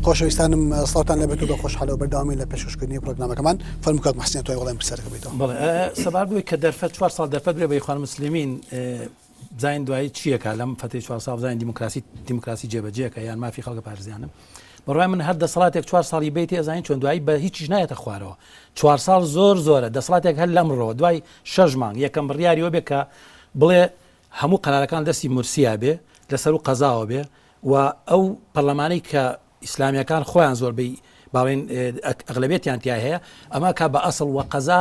خۆشەویستانم سڵاتان لەبێت و بە خۆشحاڵە و بەردەوامی لە پێشکەشکردنی پرۆگرامەکەمان فەرموو محسن توی وەڵام پرسیارەکە بێتەوە. بەڵێ سەبار بووی کە دەرفەت 4 ساڵ دەرفەت بێ بە ئیخوان مسلمین زین دوایی چیەکە لەم فەتەی 4 ساڵ زین دیموکراسی جێبەجێکە یان مافی خەڵکە پارێزیانم بەڕای من هەر دەسەڵاتێک 4 ساڵی بێتی ئەزانین چۆن دوایی بە هیچیش نایەتە خوارەوە 4 ساڵ زۆرە دەسەڵاتێک هەر لەمڕۆ دوای 6 مانگ یەکەم بڕیاریەوە بێ کە بڵێ هەموو قەرارەکان دەستی مورسیا بێ لەسەر و قەزاوە بێ و ئەو پەرلەمانەی کە ئیسلامیەکان خۆیان زۆربەی باڵێن ئەغلبێتیان تیا هەیە ئەمە کا بە ئەسڵ و قەزا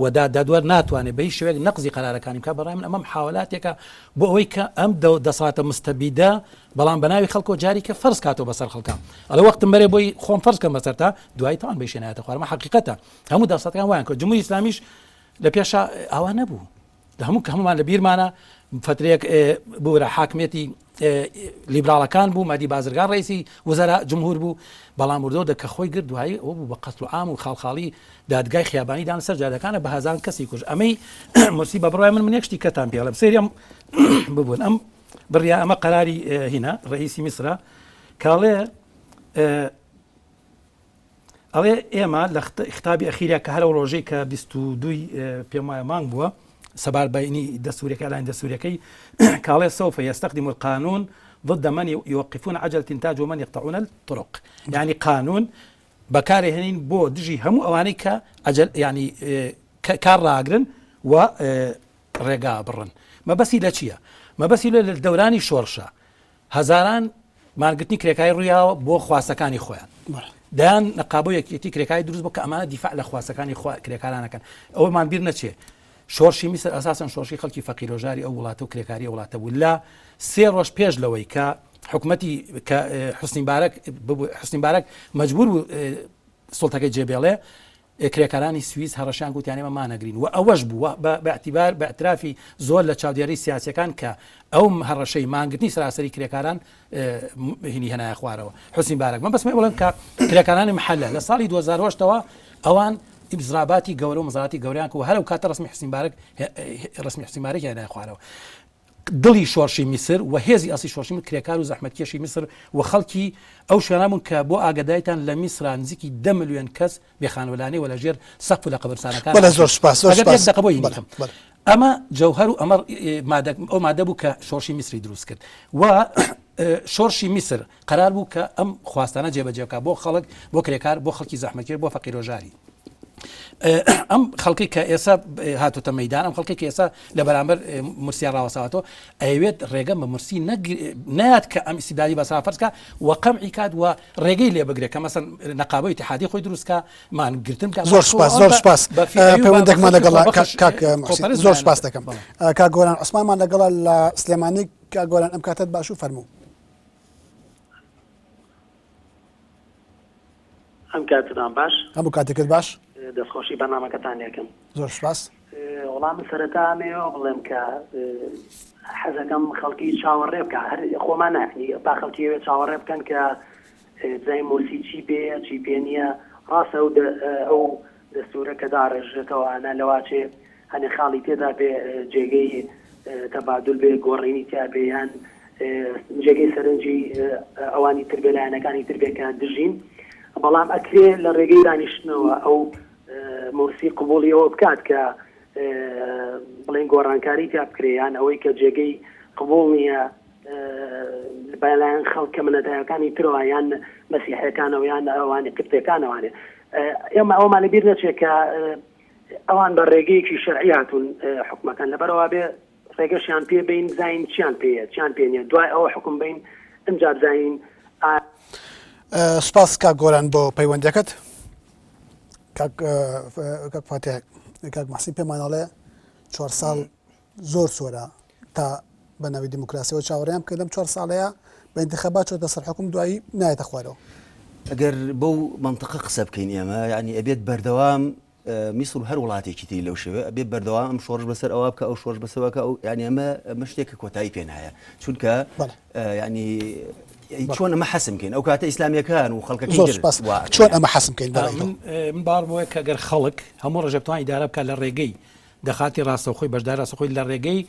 و دادوەر ناتوانێت بە هیچ شوێک نەقزی قەرارەکانی بکە بەڕای من ئەمە محاولاتێکە بۆ ئەوەی کە ئەم دەسەڵاتە مستەبیدە بەڵام بەناوی خەڵکۆ جاری کە فەرز کاتەوە بەسەر خەڵکان ئەلە وەختم بەرێ بۆی خۆم فەرز کەم بەسەر تا دوای تاوان بەشێنایەتە خوارمە حقیقەتە هەموو دەسەڵاتەکان وایان کە جمهوری ئیسلامیش لە پێشا ئاوا نەبوو هەمومان لە بیرمانە فترێک بوورە حاکمێتی لیبراڵەکان بوو مادی بازرگان ڕئیسی وەزارە جمهور بوو بەڵام وردۆ دە کە خۆی گرت دوایی ئەوە بوو بە قەتڵ عام و خاڵخاڵی دادگای خیابانیدان سەر جادەکانە بە هەزار کەسی کوژ ئەمەی مرسی بە بڕای من یەکشتی کەتان پێڵم سێریم ببوون ئەم بڕیا ئەمە قەراری هینە ڕئیسی میسرە کاڵێ ئەڵێ ئێمە لە خطابی ئەخیریا کە هەرە ڕۆژەی کە 22 پێم وایە مانگ بووە سەبار بینی دەستوریەکە لاین دەستوریەکەی کاڵێ سوف يستخدم القانون ضد من يوقفون عجلة إنتاج ومن يقطعون الطرق يعني قانون بەکارێ هێنین بۆ دژی هەموو ئەوانەی کە ئەجل ینی کار ڕاگرن و ڕێگا بڕن مەبەسی لە چییە؟ مەبەسی لە دەورانی شۆڕشە هەزاران مانگرتنی کرێکایی ڕوویاوە بۆ خواستەکانی خۆیان دایان نەقابۆ یەکێتی کرێکایی دروست بۆ کە ئەمانە دیفاع لە خواستەکانی کرێکارانەکەن ئەوەمان بیر نەچێ شۆڕشی میسر ئەساسن شۆڕشی خەڵکی فەقیرۆژاری ئەو وڵاتە و کرێکاری وڵاتە بوو لە 3 ڕۆژ پێش لەوەی کە حکومەتی کە حوسنی مبارەک مەجبور بوو سڵتەکەی جێبێڵێ کرێکارانی سویس هەڕەشیان گوتیان ئێمە مانەگرین و ئەوەش بوو باعتیبار بە ئەترافی زۆر لە چاودێری سیاسەکان کە ئەو هەڕەشەی مانگرتنی سراسەری کرێکاران هینی هەنایە خوارەوە حوسنی مبارەک من بەسمێ بڵێم کە کرێکارانی محەلە لە ساڵی 2008ەوە ئەوان ئیبزراباتی گەورە و مزارەتی گەوریان و هەرو کاتە ڕسمی حوسنی مبارەک هێنایە خوارەوە دڵی شۆڕشی میسر و هێزی ئەسی شۆڕشی من کرێکار و زەحمەتکێشی میسر و خەڵکی ئەو شوێنامون کە بۆ ئاگادایتان لە میسر نزیکی 10 ملیۆن کەس بێخانوەلانەی و لە ژێر سەقف لە قەبرستانەکان زۆر سپاس ئەمە جەوهەر و ئەمە ئەو مادە بوو کە شۆڕشی میسری دروست کرد و شۆڕشی میسر قرار بوو کە ئەم خواستانە جێبەجێبکە بۆ خەڵک بۆ کرێکار بۆ خەڵکی زەحمەتکێر بۆ فەقیرۆژاری ئەم خەڵکی کە ئێستا هاتوتە مەیدان ئەم خەڵکی کە ئێستا لە بەرامبەر مرسیا ڕاوەساوەتەوە ئەوێت ڕێگە بە مرسی نایات کە ئەم ئیسیدادی بەسرا فەرزکە و قەمعی کات و ڕێگەی لێ بگرێت کە مەسەن نەقابەی اتحادی خۆی دروستکە مانگرتن کە زۆر سپاس پەیوەندێکمان لەگەڵ زۆر سپاس دەکەم کاک گۆران عوسمانمان لەگەڵا لە سلێمانی کاک گۆران ئەم کاتت باش و فەرموو ئەم کاتتان باش هەموو کاتێکت باش دەستخۆشی بەنامەکەتان یەکەم زۆر سپاس وەڵامی سەرەتامەوە بڵێم کە حەزەکەم خەڵکی چاوەڕێ بکە هەر خۆمان ناکنی با خەڵکیوێ چاوەڕێ بکەن کە جای مۆسی چی پێ چی پێ نییە ڕاستە ئەو دەستورە کە داڕێژێتەوە ئەنا لەواچێ هەنێ خاڵی تێدا بێ جێگەی تەبادل بێ گۆڕینی تیا بێ یان جێگەی سەرنجی ئەوانی تر بێ لایەنەکانی تر بێ کە دژین بەڵام ئەکرێ لە ڕێگەی دانیشتنەوە ئەو مرسی قبولیەوە بکات کە بڵێن گۆڕانکاری تا بکرێیان ئەوەی کە جێگەی قبول نییە بەلایەن خەڵکە منەتایەکانی ترەوە یان مەسیحەکانەوە یان ئەوانی قبتەکانەوانێ ئێمە ئەومان لەبیر نەچێت کە ئەوان بە ڕێگەیەکی شەرعی هاتوون حکومەکان لەبەرەوە بێ ڕێگەشیان پێ بین زین چیان پێیە چیان پێ نیە دوای ئەوە حکوم بین ئەمجار زین سپاس کاک گۆران بۆ پەیوەندەکەت کاک فاتح کاک مەحسین پێمانەڵێ 4 ساڵ زۆر سۆرە تا بە ناوی دیموکراسیەوە چاوەڕێیان بکە لەم 4 ساڵەیە بە انتخابات چۆتە سەر حکوم دوایی نایەتە خوارەوە ئەگەر بەو منطقە قسە بکەین ئێمە یعنی ئەبێت بەردەوام میسر هەر وڵاتێکی تری لەو شێوە ئەبێت بەردەوام ئەم شۆڕش بەسەر ئەوە بکە ئەو شۆڕش بەسەوەکە ئەو یعنی ئەمە شتێکە کۆتایی پێ نایە چونکە ینی چۆن ئەمە حەسمکەین ئەو کاتە ئیسلامیەکان و خەڵکەکەی چۆن ئەمە حەسمکەین من باڕ بۆیە کە گەر خەڵک هەموو ڕێژەتوان ئیدارە بکە لە ڕێگەی دەخاتی ڕاستەوخۆی بەشدار ڕاستەخۆی لە ڕێگەی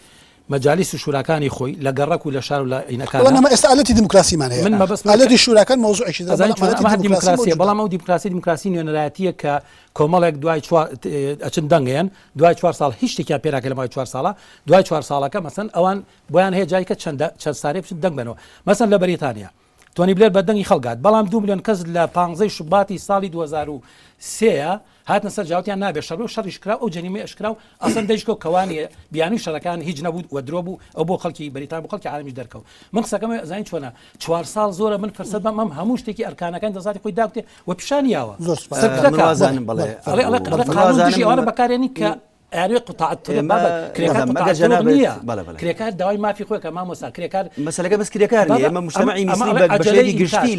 مەجالیس و شوراکانی خۆی لە گەڕک و لە شار و لە عینەکان ئەمە ئێستاالەتی دموکراسیمان هەیە من بەبست ئالەتی شوراکان مۆزوعێکی دیموکراسی بەڵام ئەو دیموکراسی نوێنەرایەتیە کە کۆمەڵێک دوای ئەچن دەنگیان دوای 4 ساڵ هیچ شتێکیان پێراکە لە مای 4 ساڵە دوای 4 ساڵەکە مەسەن ئەوان بۆیان هەیە جایکە چەند سارێ بچن دەنگ بنەوە مەسەن لە بەریتانیا تۆنی بلێر بە دەنگی خەڵگات بەڵام 2 میلیۆن کەس لە 15 شوباتی ساڵی 2003 هاتنە سەر جاوتیان نابێت شەڕ و شەڕیش کرا ئەو جەریمەی ئەشکرا و ئەسەن دەیشکۆ کەوانی بیانی شەڕەکان هیچ نەبوو و درۆ بوو ئەو بۆ خەڵکی بەریتان بۆ خەڵکی عالمیش دەرکەوت من قسەکەم زین چۆنە 4 ساڵ زۆرە من فرسەت بەم هەموو شتێکی ئەرکانەکان دەزاتی خۆی داوتێ و پیشانیاوە زۆرزانم بڵێ ئەوە بەکارێنی کە ئەوێ قوتاعەت کرێکار داوای مافی خۆی کە مامۆستا کرێکار مەسەلەکە بەس کرێکار ئێمە مجتەمەعی میسری بەشێکی گشتی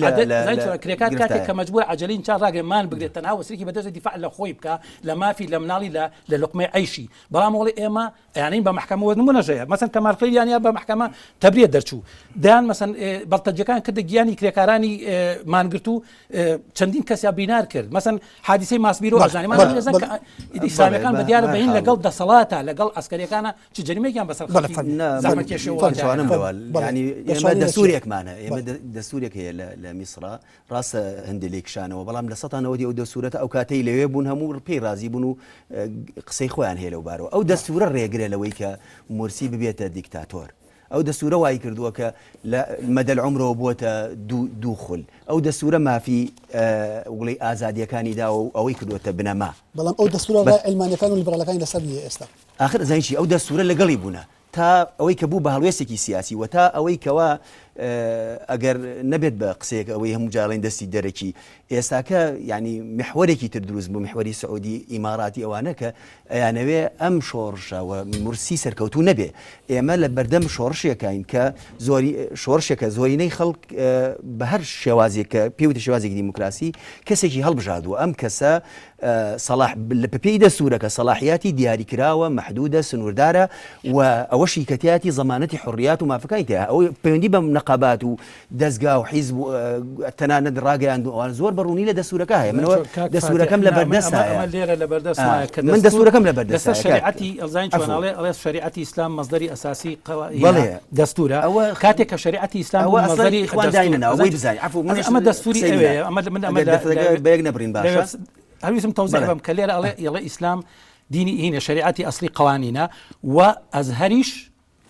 کرێکار کاتێک کە مەجبور عەجەلین چا ڕاگەمان بگرێت تەنها وەسیلێکی بەدەست دیفاع لە خۆی بکە لە مافی لە مناڵی لە لقمەی عەیشی بەڵام وەڵی ئێمە یعنی بە محکەمە وەنمونەژەیە مەسەن کەمالخەلیل یانیا بە محکەمە تەبرێت دەرچوو دەیان مەسەن بەڵتەجەکان کردە گیانی کرێکارانی مانگرت و چەندین کەسیا بینار کرد مەسەن حادیسەی ماسبیر و ئەزانیمان ئیسلامیەکان بە دیارە بەهین لەگەڵ دەسەڵاتە لەگەڵ ئەسکەریەکانە چ جەریمەیەکیان بەسەر ینی ئێمە دەسوورێکمانە ئێمە دەسوورێک هەیە لە میسرا ڕاستە هەندێک لێکشانەوە بەڵام لە سەتانەوەی ئەو دەسوورەتە ئەو کاتەی لەوێ بوون هەموو پێی رازی بوون و قسەی خۆیان هەیە لەو بارەوە ئەو دەستورە ڕێگرێ لەوەی کە مورسی ببێتە دیکتاتۆر ئەو دەسوورە وای کردووە کە لە مەدەل عمرەوە بووەتە دوو خول ئەو دەسوورە مافی وڵی ئازادیەکانی دا و ئەوەی کردووەتە بنەما بەڵام ئەو دەسوورە ئەلمانیەکان و لیبراڵەکانی لەسەر نیە ئێستا آخر زانیشی ئەو دەسوورە لەگەڵی بوونە تا ئەوەی کە بوو بە هەڵوێستێکی سیاسی و تا ئەوەی کەوا ئەگەر نەبێت بە قسەیەک ئەوەی هەموو جاڵین دەستی دەرەکی ئێستاکە ینی محوەرێکی تر دروست بوو محوەری سعودی ئیماراتی ئەوانە کە ئەیانەوێ ئەم شۆڕشەوە مورسی سەرکەوتوو نەبێ ئێمە لە بەردەم شۆڕشێکین کە شۆڕشێکە زۆرینەی خەڵک بە هەر شێوازێک کە پێوتە شێوازێکی دیموکراسی کەسێکی هەڵبژاردووە ئەم کەسە صلاح پێی دەسوورەکە سەلاحیاتی دیاریکراوە محدودە سنووردارە و ئەوەشی کەتیاتی زەمانەتی حڕیات و مافەکانی تەیە ئەو پەیوەندی بە نەقابات و دەستگا و حیزب تەنانەت ڕاگەیان ئەوان زۆر بەڕوونی لە دەسوورەکە هەیە منەوە دەسوورەکەم لە بەردەستە لێرە لە بەردەستە من دەسوورەکەم لە بەردەستە شریعەتی ئەڵزان چۆناڵێ ئەڵێ شریعەتی ئیسلام مەزدەری ئەساسی دەستورە ئەوە کاتێک کە شریعەتی ئیسلام مەزدەری خوانداینەوە ئەوەی بزانین ئەمە دەستوری ئەوەیە ئەمە بەیەک نەبرین باشە هەویستم تەوزیع بم کە لێرە ئەڵێ ئیسلام دینی هینە شریعەتی ئەسلی قوانینە و ئەزهەریش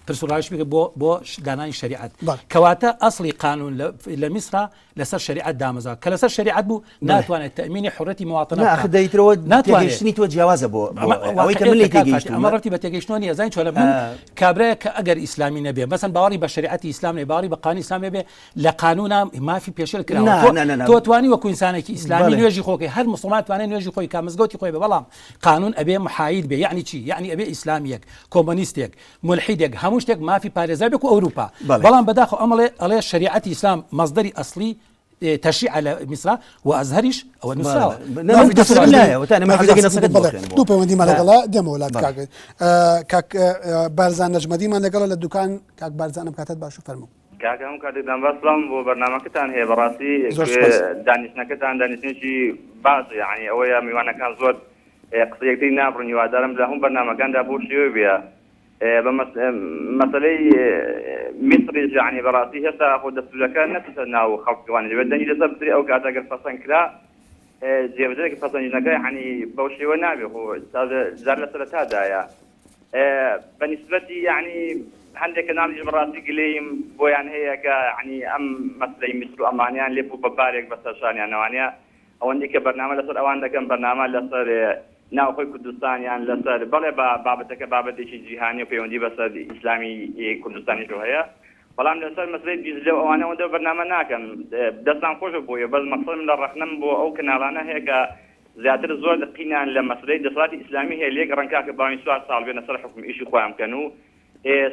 پرسوڕایش بکە بۆ دانانی شریعەت کەواتە ئەسلی قانون لە میسرا لەسەر شریعەت دامەزا کە لەسەر شریعەت بوو ناتوانێت تەمینی حڕەتی مواطنە دەیترەوە ناتوانێت تۆ جیاوازە بۆ ئەوەی کە من لێ تێگەیشتم ئەمە ڕەتی بە تێگەیشتنەوەی ئەزای چۆلە من کابرایە کە ئەگەر ئیسلامی نەبێ مەسەن باوەڕی بە شریعەتی ئیسلام نەبێ باوەڕی بە قانون ئیسلام نەبێ لە قانونا مافی پێشێل کراوە تۆ توانی وەکو ئینسانێکی ئیسلامی نوێژی خۆکەی هەر مسلمان توانێت نوێژی خۆی کا مزگەوتی خۆی بە بەڵام قانون ئەبێ محاید بێ یعنی چی یعنی ئەبێ ئیسلامیەک کۆمۆنیستێک ملحیدێک هەموو شتێک مافی پارێزەبێک و ئەوروپا بەڵام بەداخەوە ئەڵێ شریعەتی ئیسلام مەزدەری ئەسلی تشريع على مصر وازهريش او النصارى دو بيوندي مالغلا ديمو ولاد كاك بارزان نجمدي ما نقل للدكان كاك بارزان بكاتت باشو فرمو كاك هم كاتب دام بسلام وبرنامجكتان هي براسي دانشنكتان دانشنشي باش يعني اويا ميوانا كان زود قصيتي نابرني وادارم لهم برنامجان دابوشيو بيا مسألة مصر يعني براسي هسا أخذ السلوكان نفسنا وخلق واني بدني جزء بسري أو قاعد أقول فصلا كلا جيبتك فصلا جنكاي يعني بوشي ونابي هو زار لسلة هذا يا بالنسبة يعني عندك نعمل براسي قليم بو يعني هي يعني أم مسألة مصر أمانيا اللي بو ببارك بس عشان يعني وانيا أو عندك برنامج لصر أو عندك برنامج لصر ناو خوي كردستان يعني لسر بله بابتك بابتي شي جهاني وبيوندي بس اسلامي كردستاني شو هي والله لسر مسألة جزء وانا وده برنامج ناكم دستان خوش بويا بس مقصد من الرخنم بو او كنارانا هيك زيادة الزور دقينا لمسألة دسات اسلامي هي اللي قرنكاك باين سؤال صار بين سر حكم ايش اخوان كانوا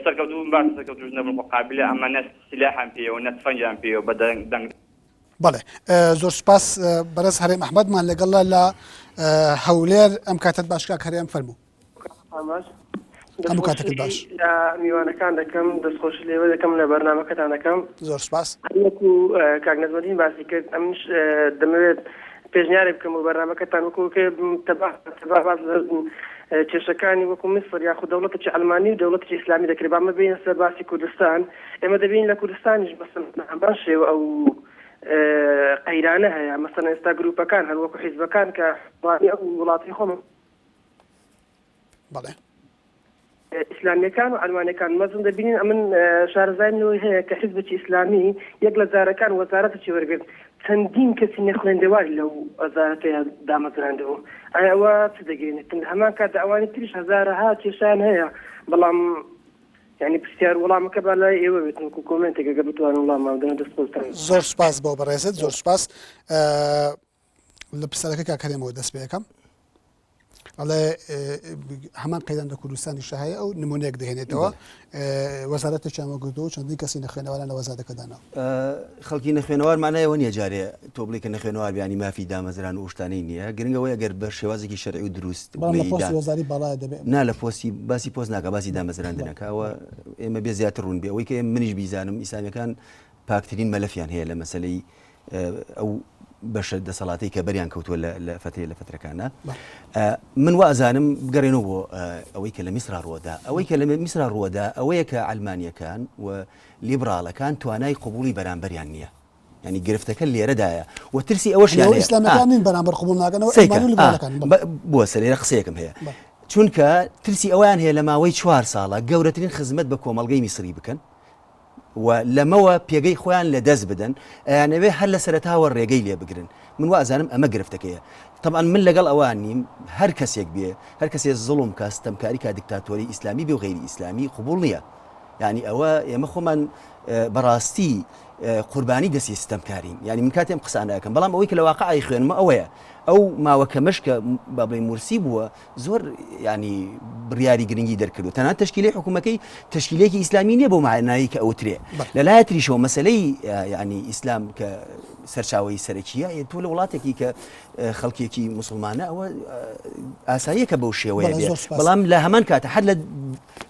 سركتوا من بعد سركتوا جنب المقابله اما ناس سلاحا فيه وناس فنجان فيه بدن بله زۆر سپاس بەرز هەرێم ئەحمەدمان لەگەڵا لە هەولێر ئەم کاتت باشکا هەرێم فەرموو هەموو کاتێکت باش میوانەکان دەکەم دەستخۆش لێوە دەکەم لە بەرنامەکەتان دەکەم زۆر سپاس وەکو کاک نەزمەدین باسی کرد ئەمش دەمەوێت پێشنیارێک بکەم و بەرنامەکەتان وەکو کێشەکانی وەکو میسر یاخود دەوڵەتێکی ئەڵمانی و دەوڵەتێکی ئیسلامی دەکرێت بامە بین سەر باسی کوردستان ئێمە دەبین لە کوردستانیش بەسەر شێوە ئەو قەیرانە هەیە مەسەن ئێستا گروپەکان هەروەکو حیزبەکان کە ئەو وڵاتی خۆم بەڵێ ئیسلامیەکان و ئەلمانەکان مەزن دەبینین ئەمن شارەزانەوەی هەیە کە حیزبێکی ئیسلامی یەک لە جارەکان وەزارەتێکی وەرگرت چەندین کەسی نەخوێندەواری لەو وەزارەتەیە دامەزراندەوە ئەوە چ دەگەێنێت هەمان کات ئەوانی تریش هەزارەها کێشان هەیە بەڵام یعنی پرسیار وەڵامەکە با لای ئێوە بێت وەکو کۆمنتێک ئەگەر بتوانن وەڵامادەنە دەستپۆستان زۆر سپاس بۆ بەڕێزت زۆر سپاس لە پرسیارەکە کاکەرێمەوە دەست پێ یەکەم ئەڵێ هەمان قەیدان لە کوردستانیش هەیە ئەو نمونەیەک دەهێنێتەوە وەزارەتێکی ئاماگوردووە چەندین کەسی نەخوێنەواران لە وەزارەکەدانەوە خەڵکی نەخوێنەوار مانایەوە نییە جارێ تۆ بڵێ کە نەخوێنەوار بیانی مافی دامەزران و شتانەی نییە گرنگەوەی ئەگەر بە شێوازێکی شەرعی و دروست وەزاری باڵای دەبێت نا لە پۆستی باسی پۆست ناکە باسی دامەزراندنەکەەوە ئێمە بێ زیاتر ڕوون بێ ئەوەی کە منیش بیزانم ئیسلامیەکان پاکترین مەلەفیان هەیە لە مەسەلەی ئەو بەشە دەسەڵاتی کە بەریان کەوتووە لە فترەکانە من وازانم بگەڕێنەوە بۆ ئەوەی کە لە میسرا ڕووەدا ئەوەی کە لە میسرا ڕووەدا ئەوەیە کە ئەلمانیەکان و لیبراڵەکان توانای قبولی بەرامبەریان نییە ینی گرفتەکە لێرەدایە و ترسی ئەوەش ئیسلامیەکان بەرامبەر قبول ناکەنەوە بۆ سەرێرە قسەیەکم هەیە چونکە ترسی ئەویان هەیە لە ماوەی 4 ساڵە گەورەترین خزمەت بە کۆمەڵگەی میسری بکەن و لەمەوە پێگەی خۆیان لە دەست بدەن ئەیانەوێ هەر لە سەرەتاوە ڕێگەی لێ بگرن من وازانم ئەمە گرفتەکەیە طبعا من لەگەڵ ئەوان نیم هەر کەسێک بێ هەر کەسێ زڵم کە ستەمکاری کا دیکتاتۆری ئیسلامی بێ و غیری ئیسلامی قبول نییە یعنی ئەوە ئێمە خۆمان بەڕاستی قوربانی دەستی ستەمکارین یعنی من کاتێم قسانەکەم بەڵام ئەوەی کە لە واقعی خوێنمە ئەوەیە ئەو ماوەکەمەش کە بابڵێ مورسی بووە زۆر ینی بڕیاری گرنگی دەرکردو تەنها تشکیلەی حکوومەکەی تشکیلێکی ئیسلامی نییە بۆ معنایی کە ئەوترێ لەلایە تریشەوە مەسلەی ینی ئیسلام کە سەرچاوی سەرەکیە تۆ لە وڵاتێکی کە خەڵکێکی مسلمانە ئەوە ئاساییەکە بەو شێوەیە بێت بەڵام لە هەمان کاتە هەر لە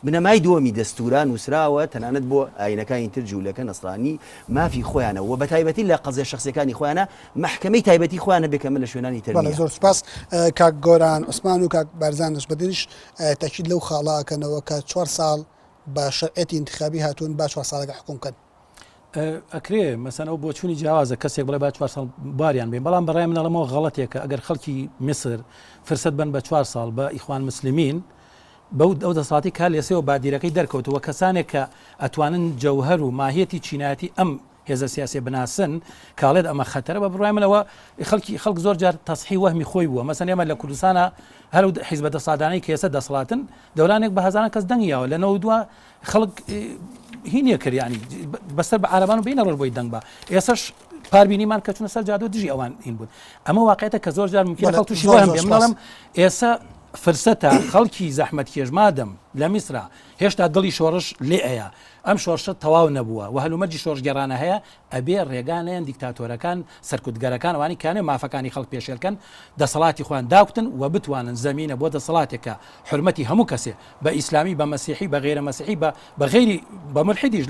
بنەمای دووەمی دەستوران نووسراوە تەنانەت بۆ ئاینەکانی تر جوولەکە نەسرانی مافی خۆیانە و بە تایبەتی لە قەزیە شخصیەکانی خۆیانە محکەمەی تایبەتی خۆیانە بێکەمە لە شوێنانی تر زۆر سپاس کاک گۆران عوسمان و کاک بارزانش بەدنیش تاکید لەو خاڵاکەنەوە کە 4 ساڵ بە شەرعەتی انتخابی هاتوون با 4 ساڵەکە حکوم کەن ئەکرێ مەسەن ئەو بۆ چوونی جیاوازە کەسێک بڵێ با 4 ساڵ باریان بێن بەڵام بەڕای منەڵەمەوە غەڵەتێکە ئەگەر خەڵکی میسر فرسەت بن بە 4 ساڵ بە ئیخوان مسلمین بەو ئەو دەسەڵاتی کا لێسەوە بادیرەکەی دەرکەوتەوە کەسانێک کە ئەتوانن جەوهەر و ماهیەتی چینایەتی ئەم هێزە سیاسی بناسن کاڵێت ئەمە خەتەرە بە بڕای منەوە خەڵک زۆر جار تەسحی وەهمی خۆی بووە مەسەن ئێمە لە کوردستانە هەر حیزبە دەسەڵاتدارانەی کە ئێستا دەسەڵاتن دەورانێک بە هەزاران کەس دەنگیاوە لەنەوە دووە خەڵک هینیە کردیانی بەسەر بە عارەبان و بینە ڕۆژ بۆی دەنگ بە ئێسش پاربینیمان کە چونە سەر جادۆ دژی ئەوان هین بوون ئەمە واقعیتە کە زۆر جار ممکن خەڵک تووشی وەهم بێ منەڵم ئێستا فرسەتە خەڵکی زەحمەت کێژمادەم لە میسرا هێشتا دڵی شۆڕش لێ ئەیە ئەم شۆڕشە تەواو نەبووە و هەلومەرجی شۆڕش گێڕانە هەیە ئەبێ ڕێگانیان دیکتاتۆرەکان سەرکوتگەرەکان ئەوانی کانێ مافەکانی خەڵک پێشێلکەن دەسەڵاتی خۆیان داوتن و بتوانن زەمینە بۆ دەسەڵاتێکە حرمەتی هەموو کەسێ بە ئیسلامی بە مەسیحی بە غیرە مەسیحی بە غیری بە ملحیدیش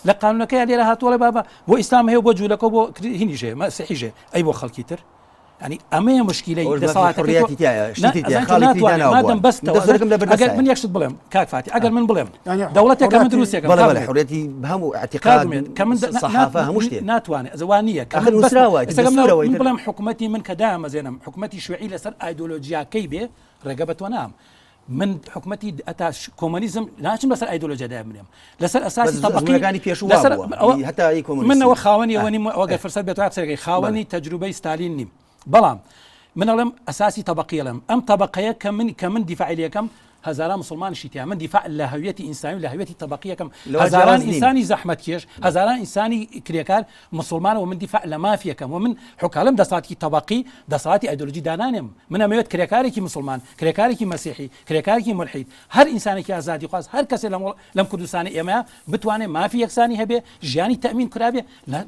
لە قانونەکەی لێرە هاتووە بابا بۆ ئیسلام هەیە بۆ جوولەکە بۆ هینیژێ مەسیحیژێ ئەی بۆ خەڵکی تر يعني ئەمەیە مشکلەی دەسەڵاتەکەم بەستەوە من یەکشت بڵێم کاک فاتی ئەگەر من بڵێم دەوڵەتێکە من دروستێکە حورەتی هەموو اعتقاد کە من صحافە هەموو شتێ ناتوانێت زوانیە کە من بڵێم حکوومەتی من کە دامەزێنم حکوومەتی شوێعی لەسەر ئایدۆلۆژیاکەی بێ ڕێگە بە تۆ نام من حکوومەتی ئەتا کۆمۆنیزم ناچم لەسەر ئایدۆلۆژیادا بنێم لەسەر ئەساسی تەبەقەکانی پێشوو منەوە خاوەنی ئەوەگە فرسەت بێت سەرەکەی خاوەنی تەجروبەی ستالین نیم بەڵام من ئەڵێم ئەساسی تەبەقیە لەم ئەم تەبەقەیە کە من دیفاعی لەکەم هزاران مسلمان شیتیا من دیفاع لە هەویەتی ئینسانی و لە هەویەتی تەبەقیەکەم هزاران ئینسانی زەحمەت کێش هزاران ئینسانی کرێکار مسلمان و من دیفاع لە مافیەکەم و من حکالم دەسەڵاتی تەبەقی دەسەڵاتی ئایدۆلۆژی دانانێم من ئەمەوێت کرێکارێکی مسلمان کرێکارێکی مەسیحی کرێکارێکی ملحید هەر ئینسانێکی ئازادی خواست هەر کەسێ لەم کوردستانی ئێمە بتوانێت مافی یەکسانی هەبێ ژیانی تەمین کرابێ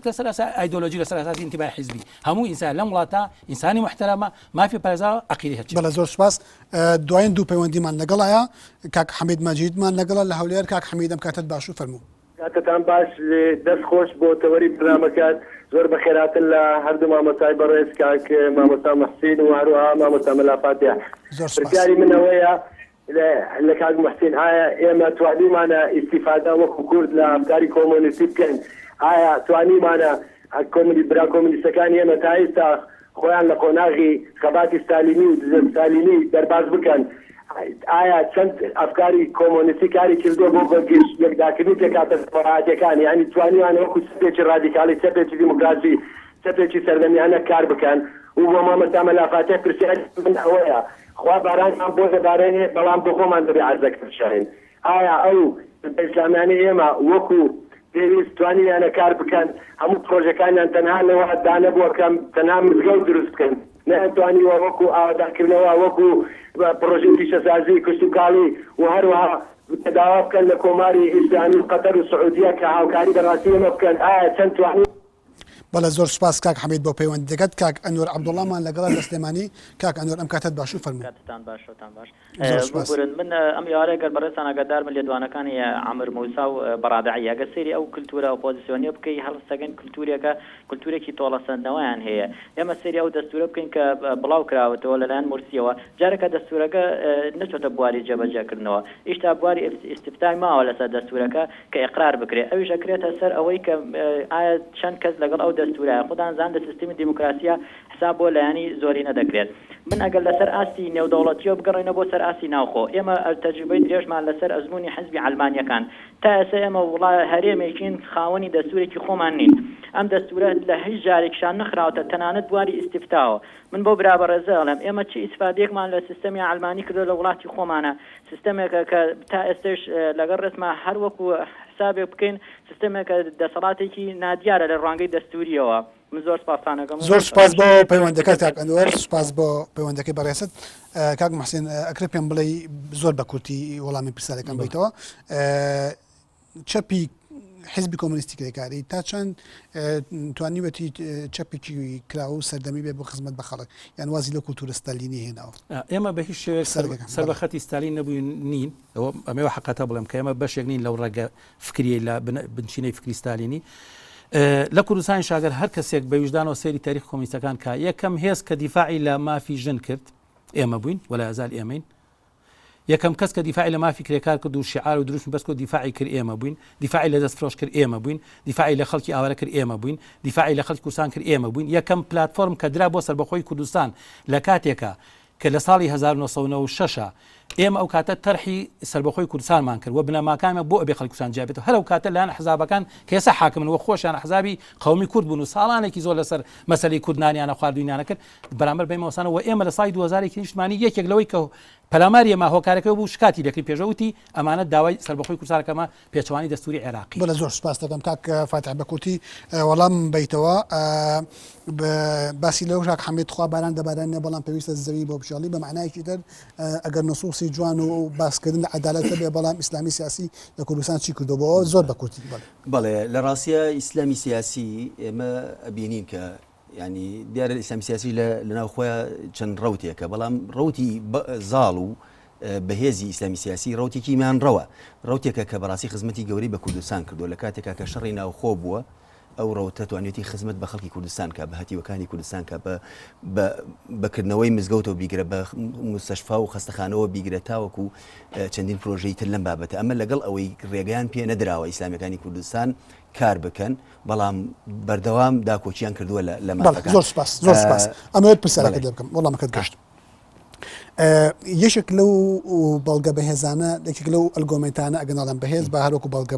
لەسەر ئایدۆلۆژی لەسەر ئاساسی انتباه حیزبی هەموو ئینسان لەم وڵاتە ئینسانی محتەرەمە مافی پارێزراوە عەقیدەی هەرچی بەڵێ زۆر سپاس دوایین دوو پەیوەندیمان لەگەڵ کاک حەمید مەجیدمان لەگەڵ لە هەولێر کاک حەمیدەم کاتت باش و فەرموو کاتتان باش دەست خۆش بۆ تەوەری برنامەکەت زۆر بەخێراتن لە هەردوو مامۆستای بەڕێز کاک مامۆستا مەحسین و هەروەها مامۆستا مەلا فاتیح پرسیاری منەوەیە لە کاک محسین ئایا ئێمە توانیمانە ئیسیفادە وەکو کورد لە ئەفکاری کۆمۆنیستی بکەین ئایا توانیمانە برا کۆمونیستەکانی ئێمە تا ئێستا خۆیان لە قۆناغی خەباتی ستالینی و ستالینی دەرباز بکەن ئایا چەند ئەفکاری کۆمۆنیستی کاری کردووە بۆ بەگشت یەکداکردنی تێکاتە سەپاهاتیەکانی ینی توانیوانە وەکو سەپێکی ڕادیکالی سەپێکی دیموکراسی سەپێکی سەردەمیانە کار بکەن و بۆ مامەستا مەلافاتە پرسیاری من ئەوەیە خوا بارانمان بۆ دەبارێنێ بەڵام بۆ خۆمان دەبێ عەرزەکە بشارین ئایا ئەو ئیسلامیانی ئێمە وەکو پێویست توانیانە کار بکەن هەموو پرۆژەکانیان تەنها لەوە دانەبووە کەم تەنها مزگەوت دروست بکەن نەتوانیوە وەکو ئاوادارکردنەوە وەکو پرۆژەی پیشەسازی کشتوکاڵی و هەروەها داوا بکەن لە کۆماری ئیسلامی قەتەر و سعودیە کە هاوکاری بەڕاستی ئێمە بکەن ئایا چەند توانی بەڵێ زۆر سپاس کاک حەمید بۆ پەیوەندیەکەت کاک ئەنوەر عەبدوڵڵامان لەگەڵا لە سلێمانی کاک ئەنوەر ئەم کاتت باش و فەرموو من ئەم یارەیە گەر بەڕێستان ئەگەدارمە لێدوانەکانی عەمر موسا و بەڕادعی ئەگە سەیری ئەو کلتورە ئۆپۆزیسیۆنیە بکەی هەڵستەگەن کلتورێکە کلتورێکی تۆڵەسەندنەوەیان هەیە ئێمە سەیری ئەو دەستورە بکەین کە بڵاو کراوەتەوە لەلایەن مرسیەوە جارێکە دەستورەکە نەچۆتە بواری جێبەجێکردنەوە ئیشتا بواری ئیستفتای ماوە لەسەر دەستورەکە کە ئیقرار بکرێت ئەویش ئەکرێتە سەر ئەوەی کە ئایا چەند کەس لەگەڵ ئەو دەستورە خوددان زان لە سیستمی دیموکراسیە حساب بۆ لایەنی زۆری نەدەکرێت من ئەگەر لەسەر ئاستی نێودەوڵەتیە بگەڕێنە بۆ سەر ئاسی ناوخۆ ئێمە تەجربەی درێژمان لەسەر ئەزمموی حزبی عەلمانیەکان تا ئێستا ئێمە وڵای هەرێمێکین خاوەنی دەستورێکی خۆمان نین ئەم دەستورە لە هیچ جارێکشان نەخراوەتە تەنانەت بواری ئیستفتاوە من بۆ برابەڕێزە ئەڵێم ئێمە چی ئیسفادەیەکمان لە سیستەمی عەلمانی کردو لە وڵاتی خۆمانە سیستەمێکە کە تا ئێستش لەگەڵ ڕێسما هەر وەکو حسابێک بکەین سیستەمێکە دەسەڵاتێکی نادیارە لە ڕوانگەی دەستوریەوە من زۆر سپاسانەکەم زۆر سپاس بۆ پەیوەندەکەت کاک ئەنوەر سپاس بۆ پەیوەندەکەی بەڕێست کاک محسین ئەکرێ پێم بڵێ زۆر بە کورتی وەڵامی پرسیارەکەم بیتەوە چەپی حزبی کۆمونیستی کرێکاری تا چەند توانیوەتی چەپێکی کراوە و سەردەمی بێ بۆ خزمەت بە خەڵک یان وازی لە کولتورە ستالینی هێناوە ئێمە بە هیچ شێوەیەک سەر بە خەتی ستالین نەبووین نین ئەوە ئەمەوە حەقەتە بڵێم کە ئێمە بەشێک نین لەو ڕێگە فکریە لە بنچینەی فکری ستالینی لە کوردستانی شاگەر هەر کەسێک بە وجدانەوە سەیری تاریخ کۆمونیستەکان کە یەکەم هێز کە دیفاعی لە مافی ژن کرد ئێمە بووین ولا ئازال ئێمەین یەکەم کەس کە دیفاعی لە مافی کرێکار کرد و شعار و دروست بەس دیفاعی کرد ئێمە بووین دیفاعی لە دەستفرۆش کرد ئێمە بووین دیفاعی لە خەڵکی ئاوارە کرد ئێمە بووین دیفاعی لە خەڵکی کوردستان کرد ئێمە بووین یەکەم پلتفۆرم کە درا بۆ سەربەخۆی کوردستان لە کاتێکە کە لە ساڵی 1996 ئێمە ئەو کاتە تەرحی سەربەخۆی کوردستانمان کرد و بنەماکانمە بۆ ئەبێ خەڵکی کوردستان جیابێتەوە هەر ئەو کاتە لایەن حزابەکان کە ئێستا حاکمن وە خۆشیان حزابی قەومی کورد بوون و ساڵانێکی زۆر لەسەر مەسەلەی کوردنانیانە خواردوینیانە کرد بەرامبەر بە ئێمەوەسانە و ئێمە لە ساڵی 2000 نیشتمانی یەکێک لەوەی کە پەلاماری ئێمە هۆکارەکە بوو شکاتی دەکرد پێشەوتی ئەمانە داوای سەربەخۆی کوردستانەکەمە پێچەوانی دەستوری عێراقی بەڵێ زۆر سپاس دەکەم کاک فاتح بە کورتی وەڵام بیتەوە باسی لەو ژاک حەمید خوا باران دەبارانە بەڵام پێویستە زەوی بۆ بژاڵی بە معنایەکی تر ئەگەر نصوصی جوان و باسکردن عەدالەتە بێ بەڵام ئیسلامی سیاسی لە کوردستان چی کردەوە زۆر بە کورتی بەڵێ لە ڕاستیە ئیسلامی سیاسی ئێمە ئەبینین کە ینی دیارە ئیسلامی سیاسی لە ناوخۆیە چەند ڕوتێکە بەڵام ڕوتی زاڵ و بەهێزی ئیسلامی سیاسی ڕوتێکیمان ڕەوە ڕوتێکە کە بەڕاستی خزمەتی گەوری بە کوردستان کردو لە کاتێکا کە شەڕی ناوخۆ بووە ئەو ڕەوتە توانێتی خزمەت بە خەڵکی کوردستان کە بە هەتیوەکانی کوردستان کە بەکردنەوەی مزگەوتەوە بیگرە بە مستەشفا و خەستەخانەوە بیگرە تاوەکو چەندین پرۆژەی تر لەم بابەتە ئەمە لەگەڵ ئەوەی ڕێگەیان پێ نەدراوە ئیسلامیەکانی کوردستان کار بکەن بەڵام بەردەوام داکۆچیان کردووە لە مافەکان زۆر سپاس زۆر سپاس ئەمەوێت پرسیارەکەت لێ بکەم وەڵامەکەت گەشت یەشێک لەو بەڵگە بەهێزانە یەکێک لەو ئەلگۆمنتانە ئەگەناڵم بەهێز بە هەروەکو بەڵگە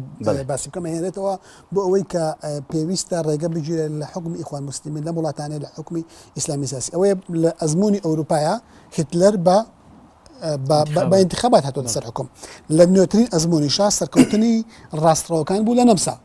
باسی بکەم هێنێتەوە بۆ ئەوەی کە پێویستە ڕێگە بگیرێ لە حکمی ئیخوان موسلیمین لە وڵاتانەی لە حکمی ئیسلامی سیاسی ئەوەیە لە ئەزمموی ئەوروپایە هیتلەر بە انتخابات هاتۆتە سەر حکم لە نوێترین ئەزممویشا سەرکەوتنی ڕاستڕەوەکان بوو لە نەمسا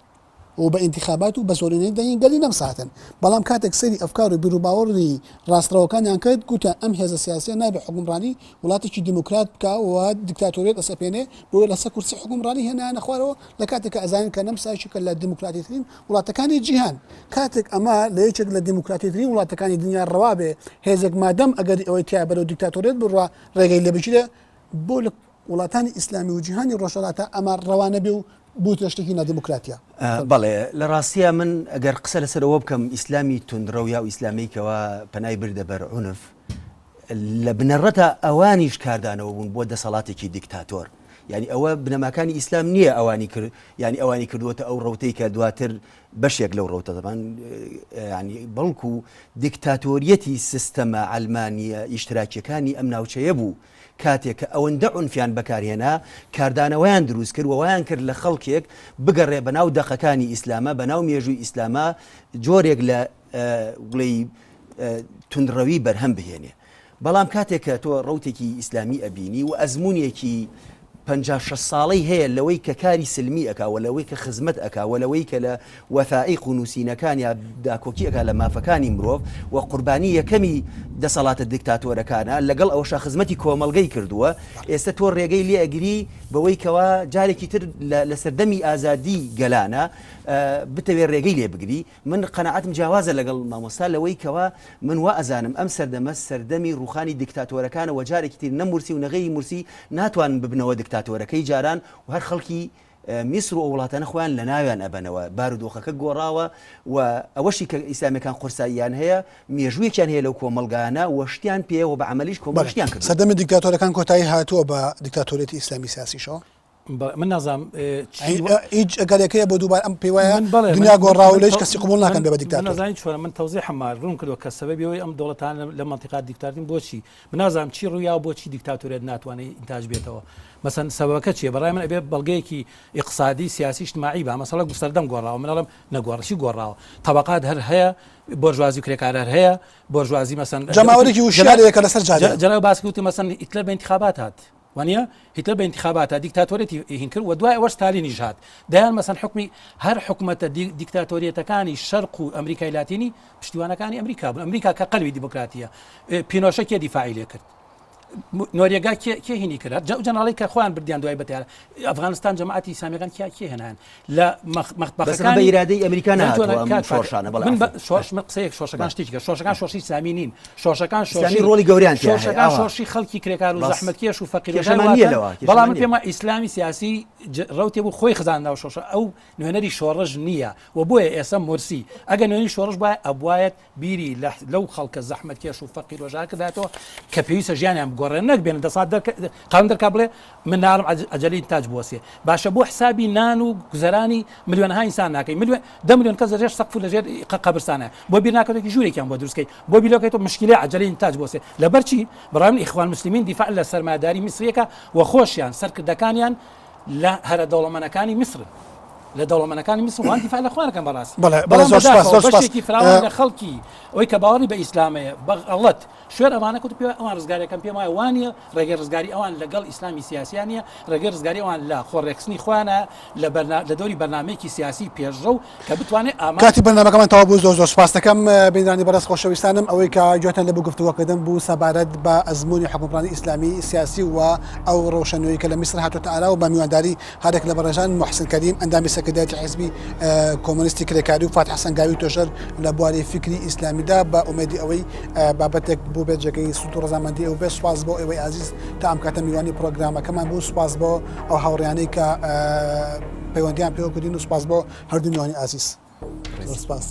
و بە انتخابات و بە زۆرینەی دەنگەلی نەمساتن بەڵام کاتێک سەری ئەفکار و بیرروباوەڕی ڕاستڕەوەکانیان کرد گوتە ئەم هێزە سیاسیە نابێ حکومڕانی وڵاتێکی دموکرات بکە و دیکتاتۆریەت ئەسەپێنێ بۆ لەسەر کورسی حکومڕانی هێنایانە خوارەوە لە کاتێککە ئەزانین کە نەمسایشی کە لە دیموکراتیترین وڵاتەکانی جیهان کاتێک ئەمە لە یەکێک لە دیموکراتیترین وڵاتەکانی دنیا ڕەوا بێ هێزێک مادەم ئەگەر ئەوەی تیا بەرەو دیکتاتۆریەت بڕوا ڕێگەی لێبژیرە بۆ لە وڵاتانی ئیسلامی و جیهانی ڕۆژهەڵاتە ئەمە ڕەوانە بێ و بوو شتێکی نادیموکراتیە بەڵێ لە ڕاستیە من ئەگەر قسە لەسەرەوە بکەم ئیسلامی تونندڕە و یا و ئیسلامێکەوە پەنای بردە بەر عونف لە بنەڕەتە ئەوانیش کاردانەوە بوون بۆ دەسەڵاتێکی دیکتاتۆر یعنی ئەوە بنەماکانی ئیسلام نییە ئەوانی کرد ینی ئەوانی کردووەتە ئەو ڕوتەی کە دواتر بەشێک لەو ڕوتە دەبان ینی بەڵکو دیکتاتۆریەتی سیستەمە ئەلمانیە ئیشتراکیەکانی ئەم ناوچەیە بوو کاتێک کە ئەوەندە عنفیان بەکارهێنا کاردانەوەیان دروست کرد وەوایان کرد لە خەڵکێک بگەڕێ بەناو دەقەکانی ئیسلامە بەناو مێژووی ئیسلامە جۆرێک لە گوڵی تونندڕەوی بەرهەم بهێنێ بەڵام کاتێک کە تۆ ڕوتێکی ئیسلامی ئەبینی و ئەزمونێکی 56 ساڵەی هەیە لەوەی کە کاری سلمی ئەکاوە لەوەی کە خزمەت ئەکاوە لەوەی کە لە وەفاعیق و نووسینەکان یا داکۆکی ئەکا لە مافەکانی مرۆڤ و قوربانی یەکەمی دەسەڵاتە دیکتاتۆرەکانە لەگەڵ ئەوەشە خزمەتی کۆمەڵگەی کردووە ئێستا تۆ ڕێگەی لێ ئەگری بەوەی کەوا جارێکی تر لە سەردەمی ئازادی گەلانە بتەوێت ڕێگەی لێ بگری من قەنەعەتم جیاوازە لەگەڵ مامۆستا لەوەی کەوا من وا ئەزانم ئەم سەردەمە سەردەمی ڕوخانی دیکتاتۆرەکانە و جارێکی تر نەمورسی و نەغەی مرسی ناتوان ببنەوە دیکتاتۆرەکەی جاران و هەر خەڵکی میسر و وڵاتانە خۆیان لە ناویان ئەبەنەوە بارودۆخەکە گۆڕاوە و ئەوەشی کە ئیسلامیەکان قورساییان هەیە مێژوویەکیان هەیە لەو کۆمەلگانە وەشتیان پێوە بە عملیش کۆمەڵشتیان کرد سەردەمی دیکتاتۆرەکان کۆتایی هاتووە بە دیکتاتۆریەتی ئیسلامی سیاسیشەوە من نازام هیچ ئەگەرێکەیە بۆ دووبار ئەم پێوایە دنیا گۆڕاو لەش کەسی قبول ناکەن بێ بە دیکتاتۆر نازانین چۆن من تەوزیح هەمار ڕوون کردوە کە سەبەبیەوەی ئەم دەوڵەتان لە منتیقا دیکتاتۆرین بۆچی من نازانم چی ڕوویا بۆچی دیکتاتۆریەت ناتوانێت ئینتاج بێتەوە مەسەن سەبەکە چیە بەڕای من ئەبێ بەڵگەیەکی اقتصادی سیاسی اجتماعی بە مەسەڵە گوسەردەم گۆڕاوە منەڵم نەگۆڕشی گۆڕاوە طبقات هەر هەیە بۆرژوازی و کرێکار هەر هەیە بۆرژوازی مەسەن جەماوەرێکی وشارەیەکە لەسەر جەناب باسی وتی مەسەن هیتلەر بە انتخابات هات وانە هیتلەر بە انتخاباتە دیکتاتۆریەتی هین کرد و دوای ئەوە ستالینیش هات دایان مەسەن حکمی هەر حکومەتە دیکتاتۆریەتەکانی شەرق و ئەمریکای لاتینی پشتیوانەکانی ئەمریکا بوون ئەمریکا کە قەلبی دیموکراتیە پینۆشە کێ دیفاعی لێ کرد نۆریێگا کێ هینی کرد جەناڵی کە خۆیان بردیان دوای بەتیارە ئەفغانستان جەماعەتی ئیسلامیەکان کێ هێنان لە مەخبەخەکان بە ئیرادەی ئەمریکا نهاتووە شۆڕشانە بەڵام شۆڕش قسەیەک شۆڕشەکان شتێکی شۆڕشەکان شۆڕشی ئیسلامی نین شۆڕشەکان شۆڕشی ڕۆڵی گەوریان شۆڕشەکان شۆڕشی خەڵکی کرێکار و زەحمەتکێش و فەقیرەکان بەڵام من پێمە ئیسلامی سیاسی ڕوتێ بوو خۆی خزانناوە شۆڕش ئەو نوێنەری شۆڕژ نییە و بۆیە ئێستا مرسی ئەگەر نوێنی شۆڕژ بایە ئەبوایەت بیری لەو خەڵکە زەحمەتکێش و فەقیر وەژار کرداتەوە کە پێویستە ژیانیان بگۆڕێن نەک بێنن دەسات قانون دەرکا بڵێ من نارم ئەجەلی تاج بوەسێ باشە بۆ حسابی نان و گوزەرانی ملیۆنەها ئینسان ناکەی 10 ملیۆن کەس لەژێر سەقف و لەژێر قەبرستانە بۆ بیر ناکەوێکی ژوورێکیان بۆ دروستکەی بۆ بیلۆکەیتەوە مشکلەی ئەجەلی تاج بوەسێ لەبەرچی بەڕای ئیخوان مسلمین دیفاع لە سەرمایه‌داری میسریەکە و خۆشیان سەرکردەکانیان لە هەرە دەوڵەمەندەکانی میسر لە دەوڵەمەندەکانی میسر وان دیفاع لە خوانەکەن بەڕاستی بەشێکی فراوان لە خەڵکی ئەوەی کە باوەڕی بە ئیسلامەیە بەغەڵەت شوێر ئەوانە کەوت پێ ئەوان ڕزگاریەکەم پێم وایە وانە ڕێگەی ڕزگاری ئەوان لەگەڵ ئیسلامی سیاسیانە ڕێگەی ڕزگاری ئەوان لە خۆڕێکسنی خوانە لە دەوری بەرنامەیەکی سیاسی پێشڕە و کە بتوانێت کاتی بەرنامەکەمان تەواو بوو زۆر سپاس دەکەم بینرانی بەڕێز خۆشەویستانم ئەوەی کە گوێتان لە بۆ گفتوگۆکردن بوو سەبارەت بە ئەزمموی حکومڕانی ئیسلامی سیاسی و ئەو ڕۆشنەوەی کە لە میسر هاتوۆتە ئارا و بە میوانداری هەرێک لە بەڕێژان محسن کەریم ئەندامی سەکردایەتی حیزبی کۆمۆنیستی کرێکاری و فاتح حەسەنگاوی تۆشەر لە بواری فکری ئیسلامیدا بە ئومێدی ئەوەی بابەتێک بۆ بێت جێگەی سوود و ڕەزامەندی ئەو بێ سواز بۆ ئێوەی عزیز تا ئەم کاتە میوانی پرۆگرامەکەمان بوو سواز بۆ ئەو هاوڕیانەی کە پەیوەندیان پێوە کردین و سواز بۆ هەردوو میوانی عزیز سپاس